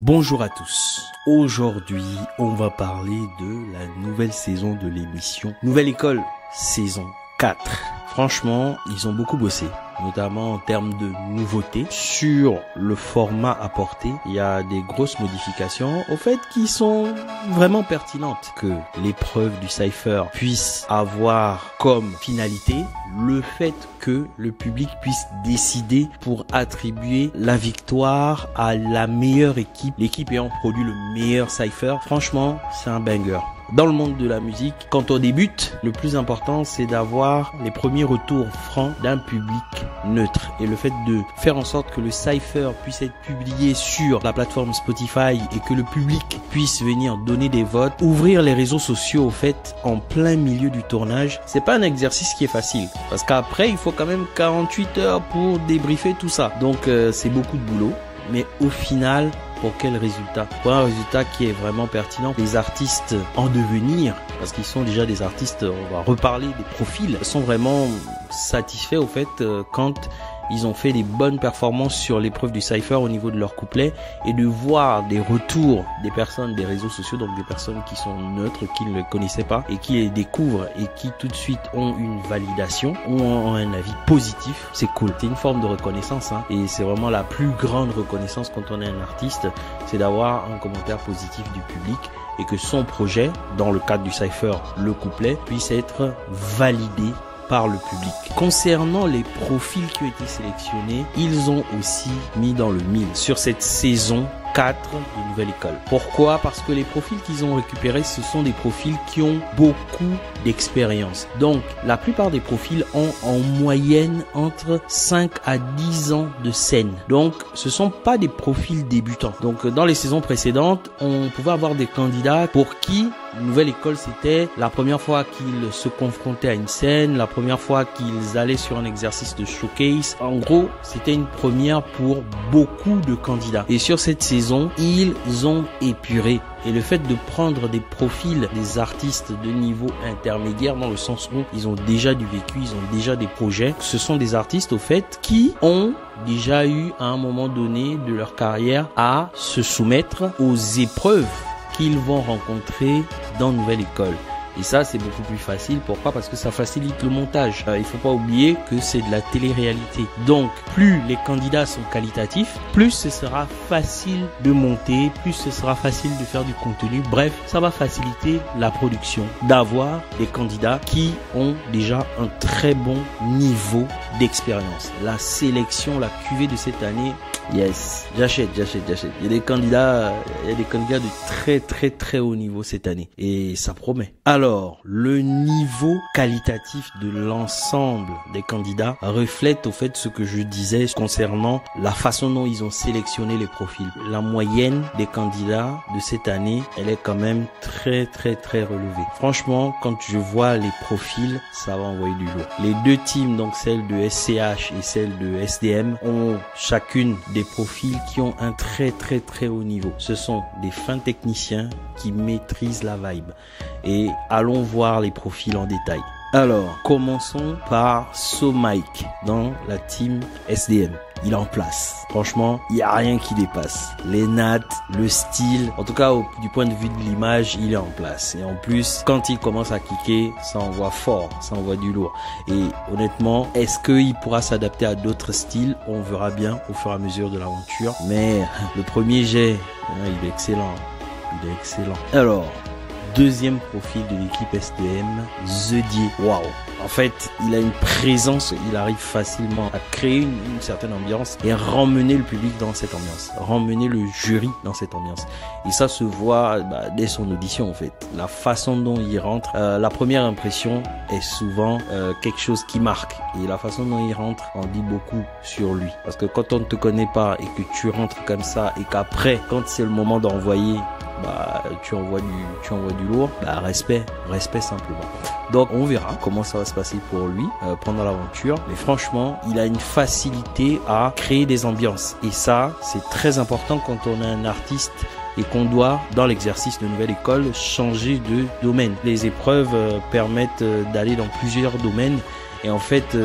Bonjour à tous. Aujourd'hui, on va parler de la nouvelle saison de l'émission Nouvelle École, saison 4. Franchement, ils ont beaucoup bossé, notamment en termes de nouveautés. Sur le format apporté, il y a des grosses modifications, au fait, qui sont vraiment pertinentes. Que l'épreuve du Cypher puisse avoir comme finalité le fait que le public puisse décider pour attribuer la victoire à la meilleure équipe, l'équipe ayant produit le meilleur Cypher. Franchement, c'est un banger. Dans le monde de la musique, quand on débute, le plus important, c'est d'avoir les premiers retours francs d'un public neutre. Et le fait de faire en sorte que le Cypher puisse être publié sur la plateforme Spotify et que le public puisse venir donner des votes, ouvrir les réseaux sociaux, au fait, en plein milieu du tournage, c'est pas un exercice qui est facile. Parce qu'après, il faut quand même 48 heures pour débriefer tout ça. Donc, c'est beaucoup de boulot. Mais au final, pour quel résultat? Pour un résultat qui est vraiment pertinent. Les artistes en devenir, parce qu'ils sont déjà des artistes, on va reparler des profils, sont vraiment satisfaits au fait quand ils ont fait des bonnes performances sur l'épreuve du Cypher au niveau de leur couplet, et de voir des retours des personnes des réseaux sociaux, donc des personnes qui sont neutres, qui ne le connaissaient pas et qui les découvrent et qui tout de suite ont une validation, ont un avis positif. C'est cool. C'est une forme de reconnaissance, hein, et c'est vraiment la plus grande reconnaissance quand on est un artiste, c'est d'avoir un commentaire positif du public et que son projet, dans le cadre du Cypher, le couplet, puisse être validé par le public. Concernant les profils qui ont été sélectionnés, ils ont aussi mis dans le mille sur cette saison 4 de Nouvelle École. Pourquoi? Parce que les profils qu'ils ont récupérés, ce sont des profils qui ont beaucoup d'expérience. Donc, la plupart des profils ont en moyenne entre 5 à 10 ans de scène. Donc, ce sont pas des profils débutants. Donc, dans les saisons précédentes, on pouvait avoir des candidats pour qui Nouvelle École, c'était la première fois qu'ils se confrontaient à une scène, la première fois qu'ils allaient sur un exercice de showcase. En gros, c'était une première pour beaucoup de candidats. Et sur cette saison, ils ont épuré. Et le fait de prendre des profils des artistes de niveau intermédiaire, dans le sens où ils ont déjà du vécu, ils ont déjà des projets, ce sont des artistes au fait qui ont déjà eu à un moment donné de leur carrière à se soumettre aux épreuves qu'ils vont rencontrer dans Nouvelle École. Et ça, c'est beaucoup plus facile. Pourquoi? Parce que ça facilite le montage. Il faut pas oublier que c'est de la télé-réalité. Donc, plus les candidats sont qualitatifs, plus ce sera facile de monter, plus ce sera facile de faire du contenu. Bref, ça va faciliter la production d'avoir des candidats qui ont déjà un très bon niveau d'expérience. La sélection, la cuvée de cette année, yes, j'achète. Il y a des candidats de très haut niveau cette année et ça promet. Alors, le niveau qualitatif de l'ensemble des candidats reflète au fait ce que je disais concernant la façon dont ils ont sélectionné les profils. La moyenne des candidats de cette année, elle est quand même très relevée. Franchement, quand je vois les profils, ça va envoyer du lourd. Les deux teams, donc celle de SCH et celle de SDM, ont chacune des profils qui ont un très haut niveau. Ce sont des fins techniciens qui maîtrisent la vibe. Et allons voir les profils en détail. Alors, commençons par So Mike dans la team SDM. Il est en place. Franchement, il n'y a rien qui dépasse. Les nattes, le style, en tout cas du point de vue de l'image, il est en place. Et en plus, quand il commence à kicker, ça envoie fort, ça envoie du lourd. Et honnêtement, est-ce qu'il pourra s'adapter à d'autres styles? On verra bien au fur et à mesure de l'aventure. Mais le premier jet, il est excellent. Il est excellent. Alors, deuxième profil de l'équipe SDM, Zedier. Waouh! En fait, il a une présence, il arrive facilement à créer une certaine ambiance et ramener le public dans cette ambiance, ramener le jury dans cette ambiance. Et ça se voit dès son audition en fait. La façon dont il rentre, la première impression est souvent quelque chose qui marque. Et la façon dont il rentre en dit beaucoup sur lui. Parce que quand on ne te connaît pas et que tu rentres comme ça et qu'après, quand c'est le moment d'envoyer, tu envoies du lourd, respect simplement. Donc on verra comment ça va se passer pour lui pendant l'aventure, mais franchement il a une facilité à créer des ambiances et ça c'est très important quand on est un artiste et qu'on doit dans l'exercice de Nouvelle École changer de domaine. Les épreuves permettent d'aller dans plusieurs domaines et en fait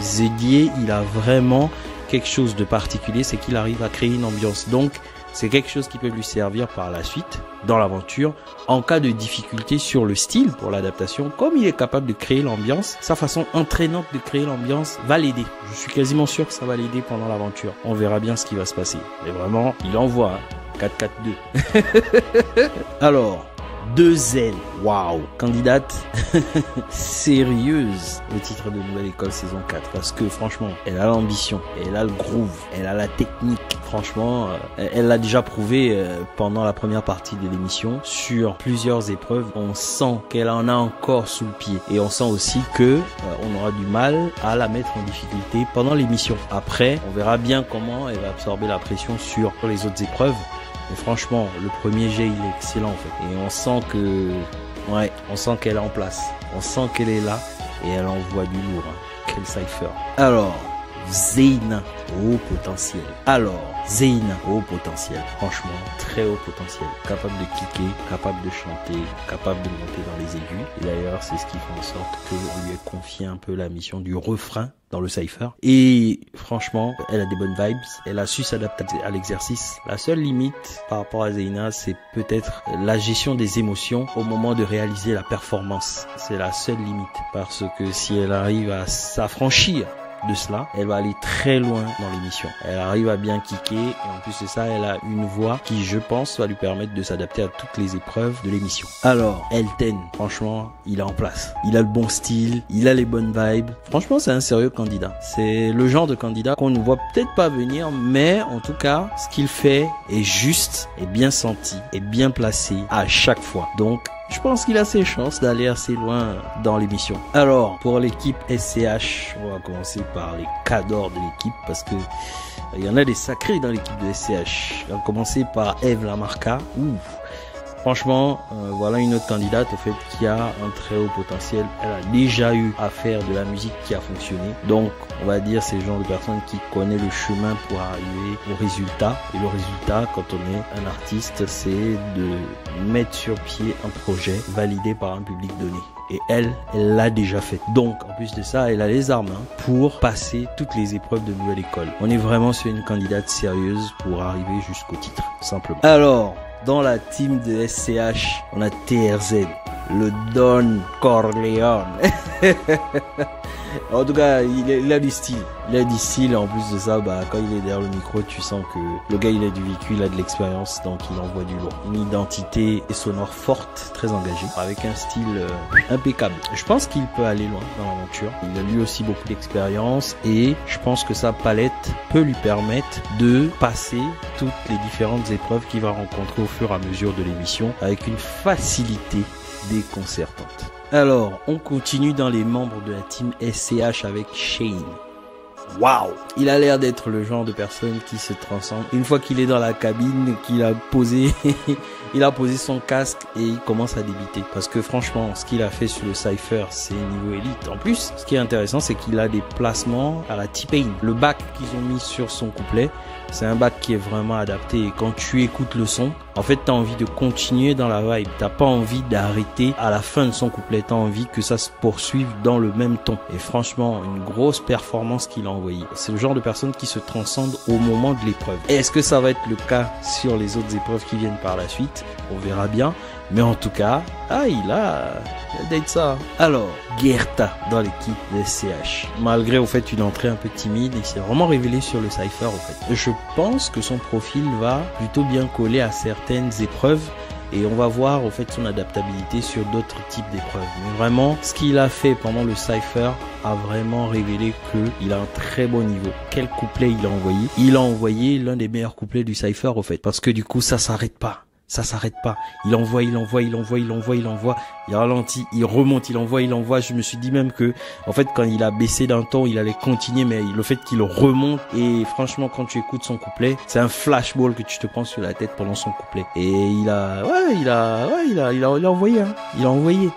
Zedier il a vraiment quelque chose de particulier, c'est qu'il arrive à créer une ambiance. Donc c'est quelque chose qui peut lui servir par la suite dans l'aventure en cas de difficulté sur le style pour l'adaptation. Comme il est capable de créer l'ambiance, sa façon entraînante de créer l'ambiance va l'aider. Je suis quasiment sûr que ça va l'aider pendant l'aventure. On verra bien ce qui va se passer. Mais vraiment, il envoie 4-4-2. Alors, 2 ailes, waouh, candidate sérieuse au titre de Nouvelle École saison 4 parce que franchement, elle a l'ambition, elle a le groove, elle a la technique. Franchement, elle l'a déjà prouvé pendant la première partie de l'émission sur plusieurs épreuves. On sent qu'elle en a encore sous le pied et on sent aussi que on aura du mal à la mettre en difficulté pendant l'émission. Après, on verra bien comment elle va absorber la pression sur les autres épreuves. Et franchement, le premier jet, il est excellent en fait. Et on sent que, on sent qu'elle est en place. On sent qu'elle est là et elle envoie du lourd. Hein. Quel cypher. Alors, Zeyna, haut potentiel. Franchement, très haut potentiel. Capable de kicker, capable de chanter, capable de monter dans les aigus. Et d'ailleurs, c'est ce qui fait en sorte qu'on lui ait confié un peu la mission du refrain dans le cypher. Et franchement, elle a des bonnes vibes. Elle a su s'adapter à l'exercice. La seule limite par rapport à Zeyna, c'est peut-être la gestion des émotions au moment de réaliser la performance. C'est la seule limite. Parce que si elle arrive à s'affranchir de cela, elle va aller très loin dans l'émission. Elle arrive à bien kicker et en plus de ça, elle a une voix qui, je pense, va lui permettre de s'adapter à toutes les épreuves de l'émission. Alors, Elten, franchement, il est en place. Il a le bon style, il a les bonnes vibes. Franchement, c'est un sérieux candidat. C'est le genre de candidat qu'on ne voit peut-être pas venir, mais en tout cas, ce qu'il fait est juste, est bien senti, est bien placé à chaque fois. Donc, je pense qu'il a ses chances d'aller assez loin dans l'émission. Alors, pour l'équipe SCH, on va commencer par les cadors de l'équipe parce que il y en a des sacrés dans l'équipe de SCH. On va commencer par Eve Lamarca. Franchement, voilà une autre candidate au fait qui a un très haut potentiel. Elle a déjà eu à faire de la musique qui a fonctionné. Donc, on va dire c'est le genre de personne qui connaît le chemin pour arriver au résultat. Et le résultat, quand on est un artiste, c'est de mettre sur pied un projet validé par un public donné. Et elle l'a déjà fait. Donc, en plus de ça, elle a les armes pour passer toutes les épreuves de Nouvelle École. On est vraiment sur une candidate sérieuse pour arriver jusqu'au titre, simplement. Alors, dans la team de SCH, on a TRZ, le Don Corleone. En tout cas, il a du style. Il a du style. En plus de ça, quand il est derrière le micro, tu sens que le gars, il a du vécu, il a de l'expérience, donc il envoie du lourd. Une identité sonore forte, très engagée, avec un style impeccable. Je pense qu'il peut aller loin dans l'aventure. Il a lui aussi beaucoup d'expérience et je pense que sa palette peut lui permettre de passer toutes les différentes épreuves qu'il va rencontrer au fur et à mesure de l'émission avec une facilité déconcertante. Alors, on continue dans les membres de la team SCH avec Shane. Waouh! Il a l'air d'être le genre de personne qui se transcende. Une fois qu'il est dans la cabine, qu'il a posé, il a posé son casque et il commence à débiter. Parce que franchement, ce qu'il a fait sur le cypher, c'est niveau élite. En plus, ce qui est intéressant, c'est qu'il a des placements à la T-Pain. Le bac qu'ils ont mis sur son couplet, c'est un bac qui est vraiment adapté. Et quand tu écoutes le son, en fait, t'as envie de continuer dans la vibe. T'as pas envie d'arrêter à la fin de son couplet. T'as envie que ça se poursuive dans le même ton. Et franchement, une grosse performance qu'il a envoyée. C'est le genre de personne qui se transcende au moment de l'épreuve. Est-ce que ça va être le cas sur les autres épreuves qui viennent par la suite? On verra bien. Mais en tout cas, il a d'être ça. Alors, Gerta dans l'équipe de SCH. Malgré au fait une entrée un peu timide, il s'est vraiment révélé sur le cypher au fait. Je pense que son profil va plutôt bien coller à certaines épreuves. Et on va voir au fait son adaptabilité sur d'autres types d'épreuves. Mais vraiment, ce qu'il a fait pendant le cypher a vraiment révélé qu'il a un très bon niveau. Quel couplet il a envoyé? Il a envoyé l'un des meilleurs couplets du cypher au fait. Parce que du coup, ça s'arrête pas. Ça s'arrête pas. Il envoie, il ralentit, il remonte, il envoie. Je me suis dit même que, en fait, quand il a baissé d'un ton, il allait continuer, mais le fait qu'il remonte, et franchement, quand tu écoutes son couplet, c'est un flashball que tu te prends sur la tête pendant son couplet. Et il a envoyé, Il a envoyé.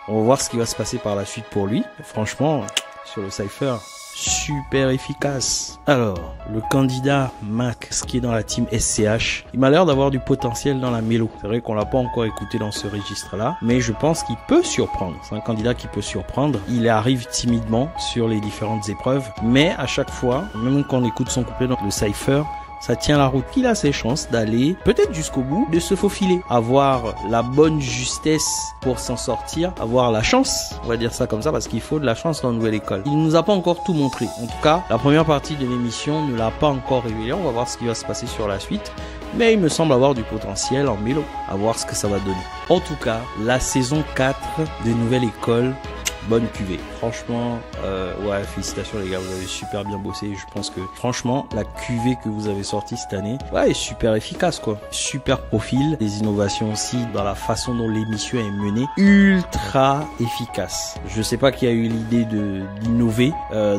On va voir ce qui va se passer par la suite pour lui. Franchement, sur le cypher, super efficace. Alors, le candidat Max qui est dans la team SCH, il m'a l'air d'avoir du potentiel dans la mélo. C'est vrai qu'on l'a pas encore écouté dans ce registre-là, mais je pense qu'il peut surprendre. C'est un candidat qui peut surprendre. Il arrive timidement sur les différentes épreuves, mais à chaque fois, même quand on écoute son couplet dans le cypher, ça tient la route, qu'il a ses chances d'aller peut-être jusqu'au bout, de se faufiler, avoir la bonne justesse pour s'en sortir, avoir la chance, on va dire ça comme ça, parce qu'il faut de la chance dans la nouvelle école. Il nous a pas encore tout montré. En tout cas, la première partie de l'émission ne l'a pas encore révélé. On va voir ce qui va se passer sur la suite. Mais il me semble avoir du potentiel en mélo. À voir ce que ça va donner. En tout cas, la saison 4 de Nouvelle École, bonne cuvée. Franchement, ouais, félicitations les gars, vous avez super bien bossé. Je pense que franchement, la cuvée que vous avez sortie cette année, ouais, est super efficace quoi. Super profil, des innovations aussi dans la façon dont l'émission est menée, ultra efficace. Je sais pas qui a eu l'idée d'innover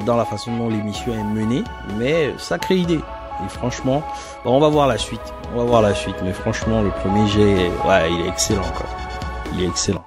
dans la façon dont l'émission est menée, mais sacrée idée. Et franchement, bon, on va voir la suite. On va voir la suite. Mais franchement, le premier jet, ouais, il est excellent, quoi. Il est excellent.